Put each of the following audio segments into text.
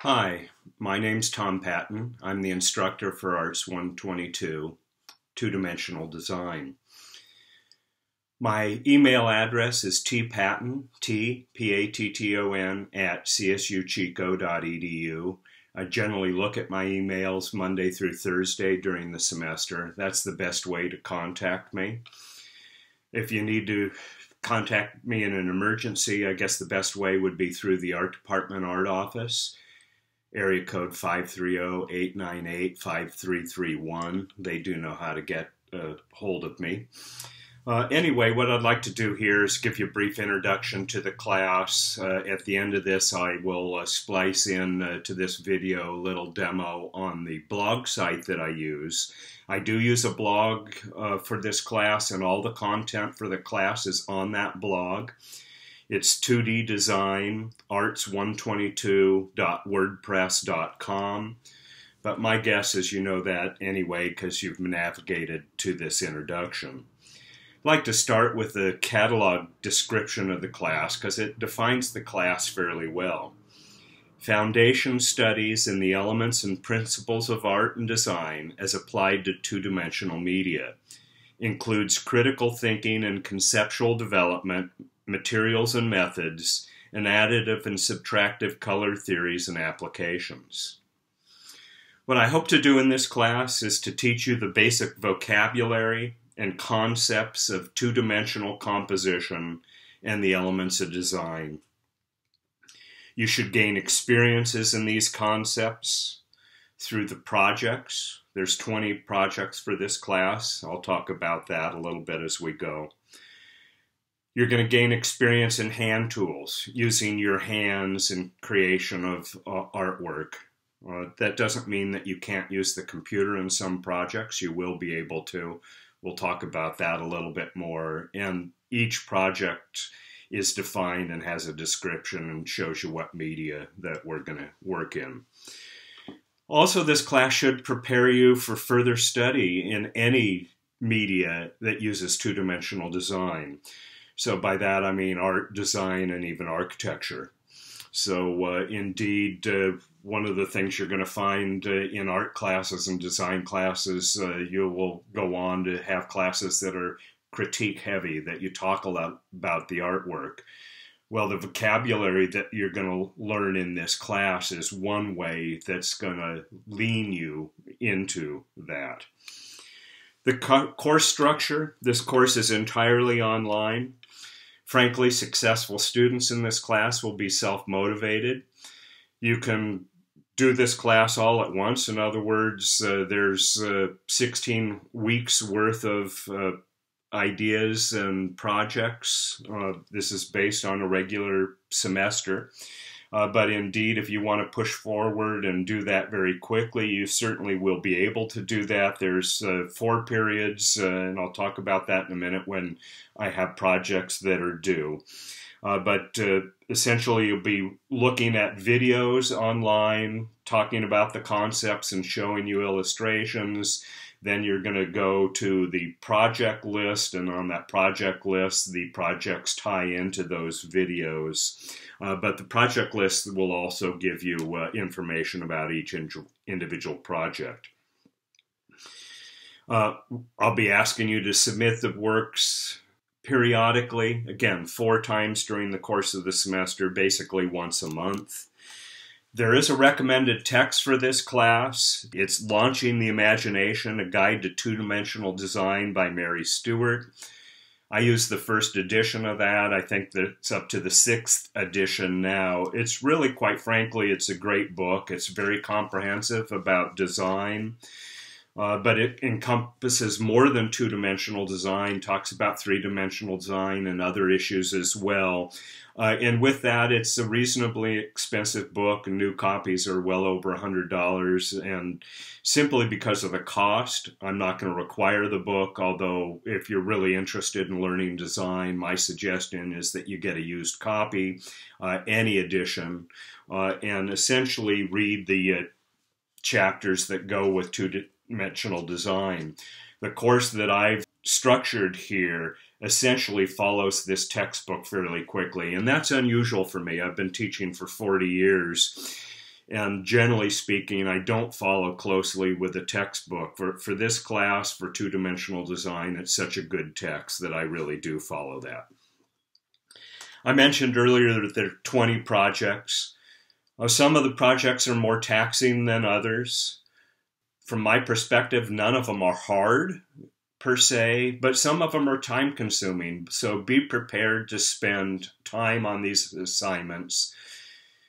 Hi, my name's Tom Patton. I'm the instructor for Arts 122, two-dimensional design. My email address is tpatton, P-A-T-T-O-N, at csuchico.edu. I generally look at my emails Monday through Thursday during the semester. That's the best way to contact me. If you need to contact me in an emergency, I guess the best way would be through the Art Department Art Office. Area code 530-898-5331. They do know how to get a hold of me. Anyway, what I'd like to do here is give you a brief introduction to the class. At the end of this, I will splice in to this video a little demo on the blog site that I use. I do use a blog for this class, and all the content for the class is on that blog. It's 2D Design, arts122.wordpress.com. But my guess is you know that anyway because you've navigated to this introduction. I'd like to start with a catalog description of the class because it defines the class fairly well. Foundation studies in the elements and principles of art and design as applied to two-dimensional media. Includes critical thinking and conceptual development, materials and methods, and additive and subtractive color theories and applications. What I hope to do in this class is to teach you the basic vocabulary and concepts of two-dimensional composition and the elements of design. You should gain experiences in these concepts through the projects. There's 20 projects for this class. I'll talk about that a little bit as we go. You're going to gain experience in hand tools, using your hands in creation of artwork. That doesn't mean that you can't use the computer in some projects. You will be able to. We'll talk about that a little bit more. And each project is defined and has a description and shows you what media that we're going to work in. Also, this class should prepare you for further study in any media that uses two-dimensional design. So by that I mean art, design, and even architecture. So indeed, one of the things you're going to find in art classes and design classes, you will go on to have classes that are critique heavy, that you talk a lot about the artwork. Well, the vocabulary that you're going to learn in this class is one way that's going to lean you into that. The course structure, this course is entirely online. Frankly, successful students in this class will be self-motivated. You can do this class all at once. In other words, there's 16 weeks worth of ideas and projects. This is based on a regular semester. But indeed, if you want to push forward and do that very quickly, you certainly will be able to do that. There's 4 periods, and I'll talk about that in a minute when I have projects that are due. But essentially, you'll be looking at videos online, talking about the concepts and showing you illustrations. Then you're going to go to the project list, and on that project list, the projects tie into those videos. But the project list will also give you information about each individual project. I'll be asking you to submit the works periodically, again, 4 times during the course of the semester, basically once a month. There is a recommended text for this class. It's Launching the Imagination, A Guide to Two-Dimensional Design by Mary Stewart. I used the first edition of that. I think that it's up to the 6th edition now. It's really, quite frankly, it's a great book. It's very comprehensive about design, but it encompasses more than two-dimensional design, talks about three-dimensional design and other issues as well. And with that, it's a reasonably expensive book, and new copies are well over $100. And simply because of the cost, I'm not going to require the book, although if you're really interested in learning design, my suggestion is that you get a used copy, any edition, and essentially read the chapters that go with two-dimensional design. The course that I've structured here essentially follows this textbook fairly quickly, and that's unusual for me. I've been teaching for 40 years, And generally speaking, I don't follow closely with the textbook. For this class, for two-dimensional design, it's such a good text that I really do follow that. I mentioned earlier that there are 20 projects. Some of the projects are more taxing than others. From my perspective, none of them are hard per se, but some of them are time consuming. So be prepared to spend time on these assignments.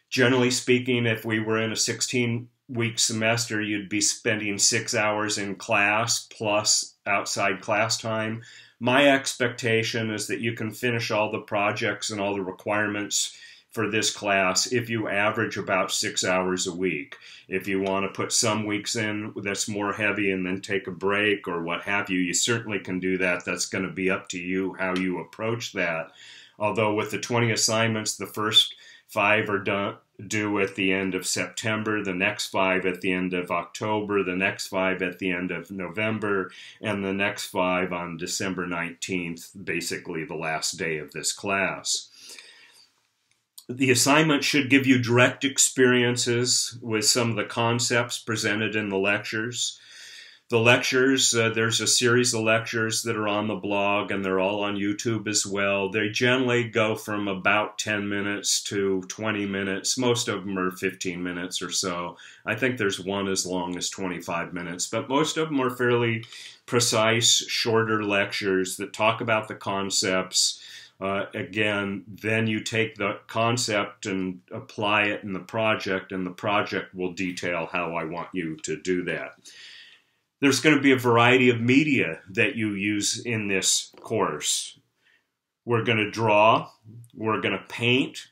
Generally speaking, if we were in a 16-week semester, you'd be spending 6 hours in class plus outside class time. My expectation is that you can finish all the projects and all the requirements for this class if you average about 6 hours a week. If you want to put some weeks in that's more heavy and then take a break or what have you, you certainly can do that. That's going to be up to you how you approach that. Although with the 20 assignments, the first 5 are due at the end of September, the next 5 at the end of October, the next 5 at the end of November, and the next 5 on December 19th, basically the last day of this class. The assignment should give you direct experiences with some of the concepts presented in the lectures. The lectures, there's a series of lectures that are on the blog, and they're all on YouTube as well. They generally go from about 10 minutes to 20 minutes. Most of them are 15 minutes or so. I think there's one as long as 25 minutes, but most of them are fairly precise, shorter lectures that talk about the concepts. Again, then you take the concept and apply it in the project, and the project will detail how I want you to do that. There's going to be a variety of media that you use in this course. We're going to draw, we're going to paint,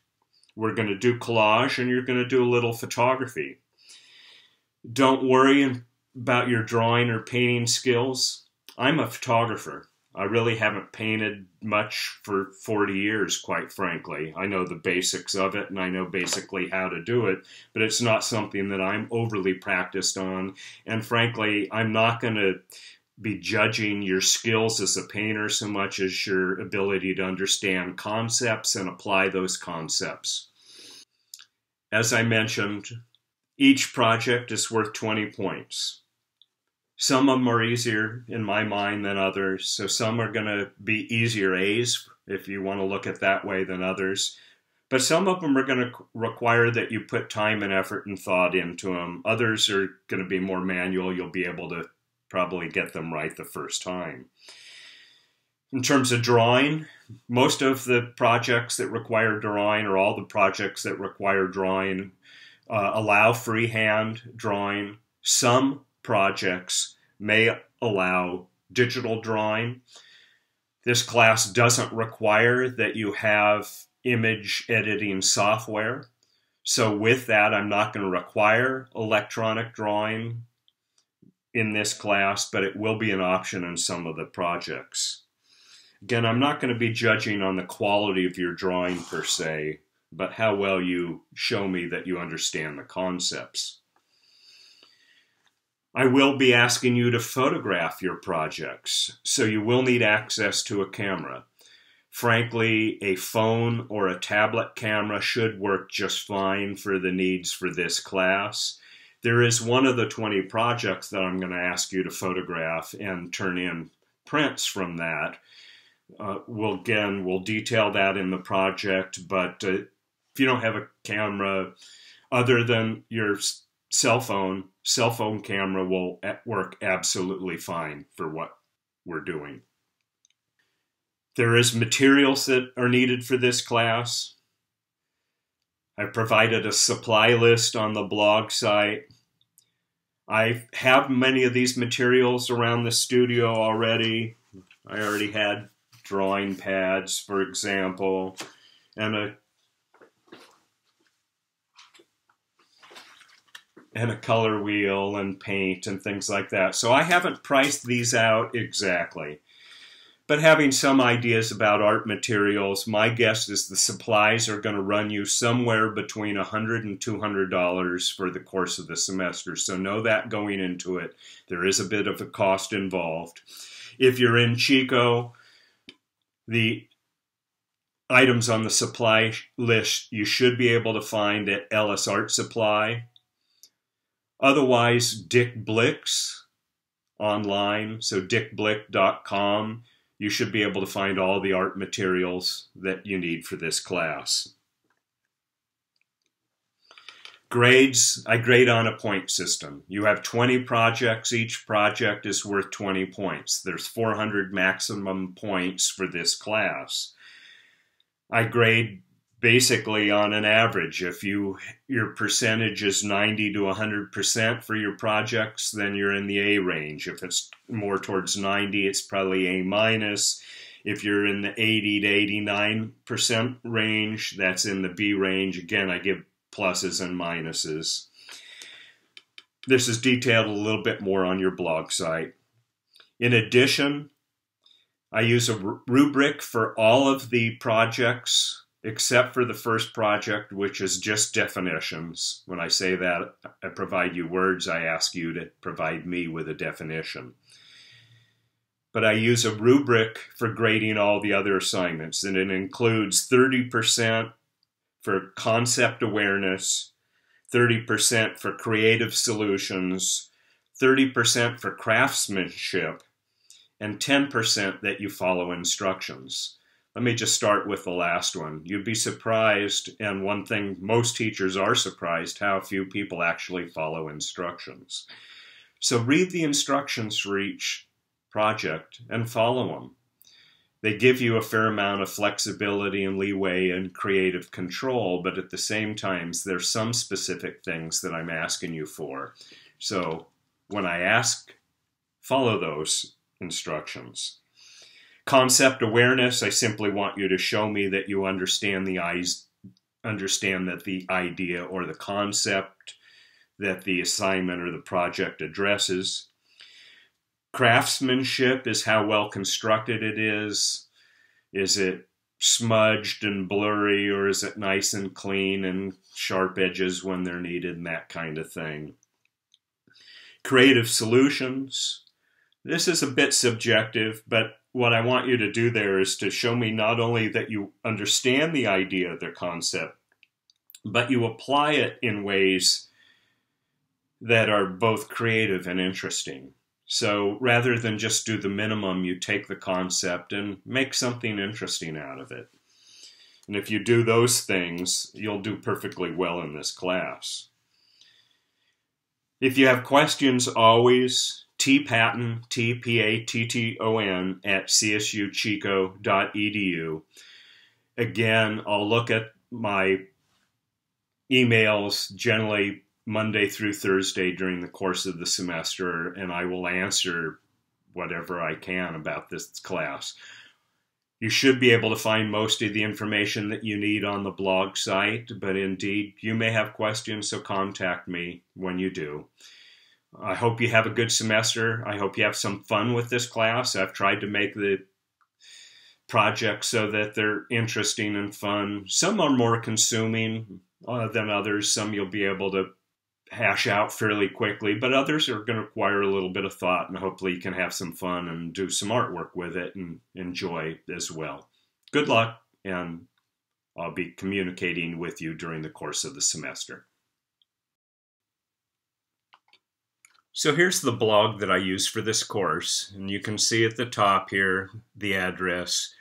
we're going to do collage, and you're going to do a little photography. Don't worry about your drawing or painting skills. I'm a photographer. I really haven't painted much for 40 years, quite frankly. I know the basics of it, and I know basically how to do it, but it's not something that I'm overly practiced on. And frankly, I'm not going to be judging your skills as a painter so much as your ability to understand concepts and apply those concepts. As I mentioned, each project is worth 20 points. Some of them are easier in my mind than others, so some are going to be easier A's, if you want to look at it that way, than others. But some of them are going to require that you put time and effort and thought into them. Others are going to be more manual. You'll be able to probably get them right the first time. In terms of drawing, most of the projects that require drawing, or all the projects that require drawing, allow freehand drawing. Some projects may allow digital drawing. This class doesn't require that you have image editing software. So with that, I'm not going to require electronic drawing in this class, but it will be an option in some of the projects. Again, I'm not going to be judging on the quality of your drawing per se, but how well you show me that you understand the concepts. I will be asking you to photograph your projects, so you will need access to a camera. Frankly, a phone or a tablet camera should work just fine for the needs for this class. There is one of the 20 projects that I'm going to ask you to photograph and turn in prints from that. We'll detail that in the project, but if you don't have a camera other than your cell phone camera will work absolutely fine for what we're doing. There is materials that are needed for this class. I've provided a supply list on the blog site. I have many of these materials around the studio already. I already had drawing pads, for example, and a color wheel and paint and things like that. So I haven't priced these out exactly. But having some ideas about art materials, my guess is the supplies are going to run you somewhere between $100 and $200 for the course of the semester. So know that going into it. There is a bit of a cost involved. If you're in Chico, the items on the supply list you should be able to find at Ellis Art Supply. Otherwise, Dick Blix online, so dickblick.com, you should be able to find all the art materials that you need for this class. Grades, I grade on a point system. You have 20 projects. Each project is worth 20 points. There's 400 maximum points for this class. I grade basically on an average. If your percentage is 90 to 100% for your projects, then you're in the A range. If it's more towards 90, it's probably A minus. If you're in the 80 to 89% range, that's in the B range. Again, I give pluses and minuses. This is detailed a little bit more on your blog site. In addition, I use a rubric for all of the projects except for the first project, which is just definitions. When I say that, I provide you words, I ask you to provide me with a definition. But I use a rubric for grading all the other assignments, and it includes 30% for concept awareness, 30% for creative solutions, 30% for craftsmanship, and 10% that you follow instructions. Let me just start with the last one. You'd be surprised, and one thing most teachers are surprised, how few people actually follow instructions. So read the instructions for each project and follow them. They give you a fair amount of flexibility and leeway and creative control, but at the same time, there's some specific things that I'm asking you for. So when I ask, follow those instructions. Concept awareness, I simply want you to show me that you understand that the idea or the concept that the assignment or the project addresses. Craftsmanship is how well constructed it is. Is it smudged and blurry, or is it nice and clean and sharp edges when they're needed, and that kind of thing. Creative solutions. This is a bit subjective, but what I want you to do there is to show me not only that you understand the idea, the concept, but you apply it in ways that are both creative and interesting. So rather than just do the minimum, you take the concept and make something interesting out of it. And if you do those things, you'll do perfectly well in this class. If you have questions, always Patton, Patton, at csuchico.edu. Again, I'll look at my emails generally Monday through Thursday during the course of the semester, and I will answer whatever I can about this class. You should be able to find most of the information that you need on the blog site, but indeed, you may have questions, so contact me when you do. I hope you have a good semester. I hope you have some fun with this class. I've tried to make the projects so that they're interesting and fun. Some are more consuming than others. Some you'll be able to hash out fairly quickly, but others are going to require a little bit of thought, and hopefully you can have some fun and do some artwork with it and enjoy as well. Good luck, and I'll be communicating with you during the course of the semester. So here's the blog that I use for this course, and you can see at the top here the address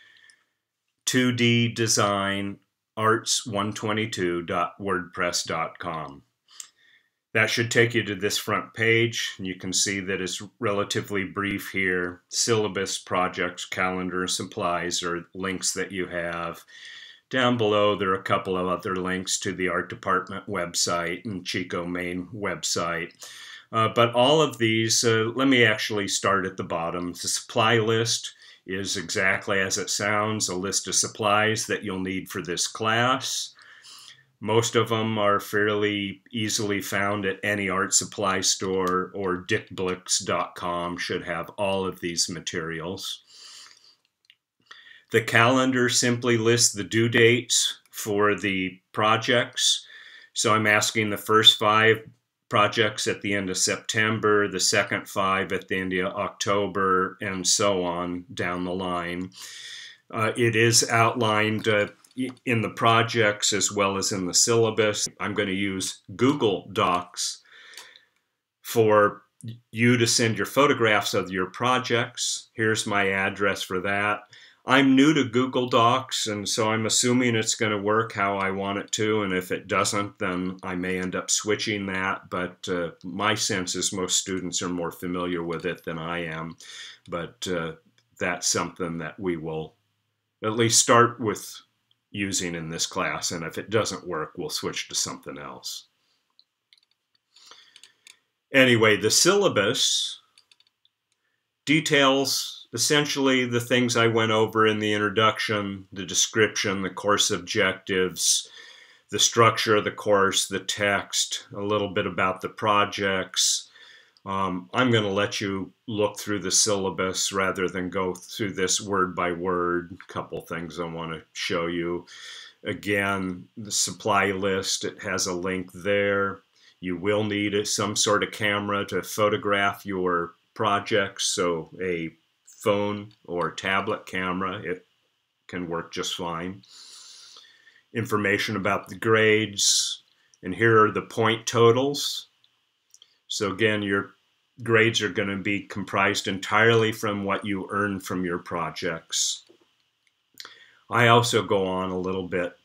2ddesignarts122.wordpress.com. That should take you to this front page, and you can see that it's relatively brief here. Syllabus, projects, calendar, supplies are links that you have. Down below, there are a couple of other links to the art department website and Chico main website. But all of these, let me actually start at the bottom. The supply list is exactly as it sounds, a list of supplies that you'll need for this class. Most of them are fairly easily found at any art supply store, or dickblix.com should have all of these materials. The calendar simply lists the due dates for the projects. So I'm asking the first 5 projects at the end of September, the second 5 at the end of October, and so on down the line. It is outlined in the projects as well as in the syllabus. I'm going to use Google Docs for you to send your photographs of your projects. Here's my address for that. I'm new to Google Docs, and so I'm assuming it's going to work how I want it to, and if it doesn't, then I may end up switching that, but my sense is most students are more familiar with it than I am, but that's something that we will at least start with using in this class, and if it doesn't work, we'll switch to something else. Anyway, the syllabus details essentially the things I went over in the introduction, the description, the course objectives, the structure of the course, the text, a little bit about the projects. I'm going to let you look through the syllabus rather than go through this word by word. A couple things I want to show you. Again, the supply list, it has a link there. You will need some sort of camera to photograph your projects, so a phone or tablet camera, it can work just fine. Information about the grades, and here are the point totals. So again, your grades are going to be comprised entirely from what you earn from your projects. I also go on a little bit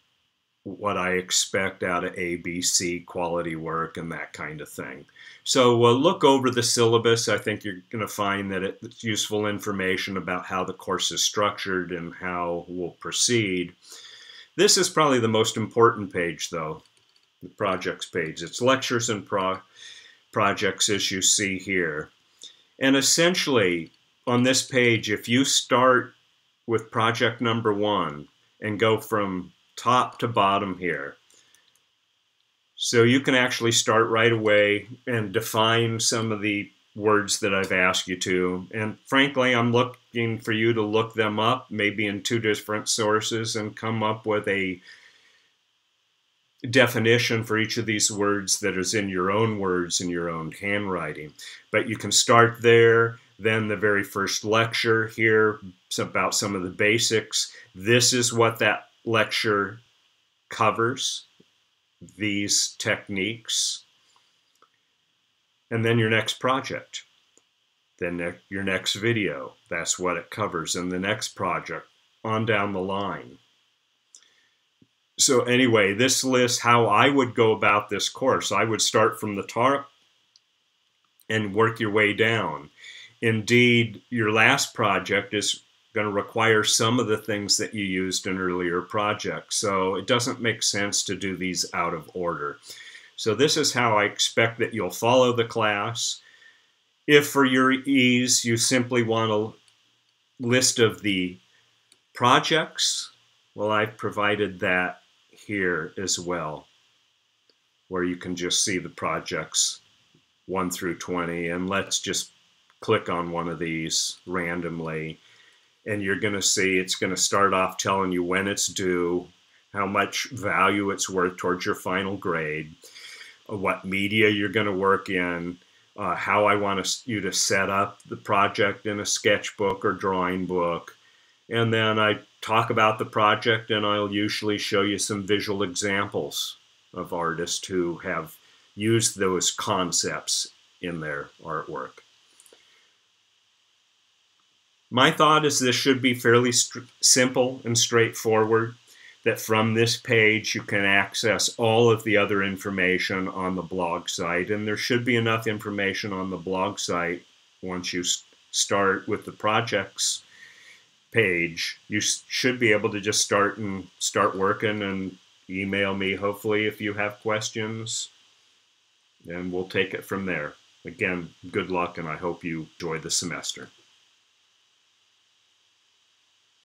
what I expect out of ABC quality work and that kind of thing. So look over the syllabus. I think you're going to find that it's useful information about how the course is structured and how we'll proceed. This is probably the most important page, though, the projects page. It's lectures and projects as you see here. And essentially, on this page, if you start with project number 1 and go from top to bottom here, so you can actually start right away and define some of the words that I've asked you to. And frankly, I'm looking for you to look them up, maybe in 2 different sources, and come up with a definition for each of these words that is in your own words in your own handwriting. But you can start there. Then the very first lecture here is about some of the basics. This is what that lecture covers, these techniques. And then your next project, then your next video, that's what it covers, and the next project, on down the line. So anyway, this lists how I would go about this course. I would start from the top and work your way down. Indeed, your last project is going to require some of the things that you used in earlier projects. So it doesn't make sense to do these out of order. So this is how I expect that you'll follow the class. If for your ease, you simply want a list of the projects, well, I've provided that here as well, where you can just see the projects 1 through 20. And let's just click on one of these randomly. And you're going to see it's going to start off telling you when it's due, how much value it's worth towards your final grade, what media you're going to work in, how I want you to set up the project in a sketchbook or drawing book. And then I talk about the project, and I'll usually show you some visual examples of artists who have used those concepts in their artwork. My thought is this should be fairly simple and straightforward, that from this page you can access all of the other information on the blog site, and there should be enough information on the blog site once you start with the projects page. You should be able to just start working and email me, hopefully, if you have questions, and we'll take it from there. Again, good luck, and I hope you enjoy the semester.